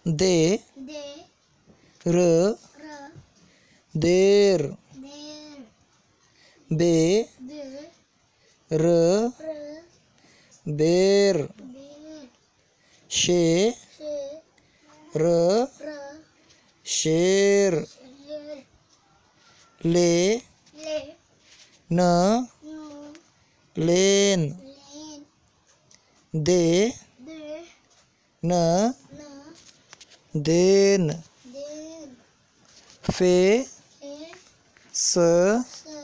दे दे र र देर देर बे बे र र बेर बेर शे शे र र शेर शेर ले ले न नु प्लेन लेन दे दे न न देन देन फे फे स स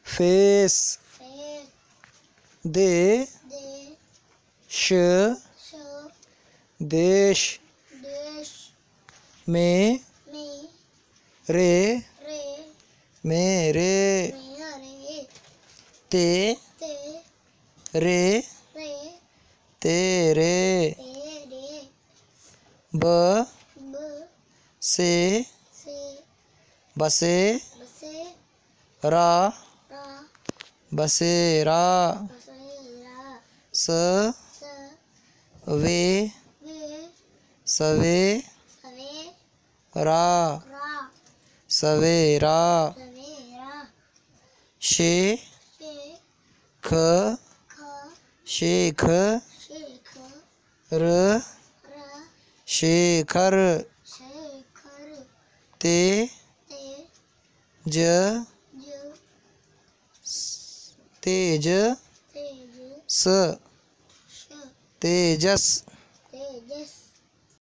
फेस फेस दे दे श श देश देश में में रे रे मेरे मेरे ते ते रे रे तेरे तेरे ब ब से से बसे बसे रा रा बसेरा बसेरा स स वे वे सवे सवे रा रा सवेरा सवेरा शे शे ख ख शेख शेख र र शेखर शेखर ते ते ज ज तेज तेज स श तेजस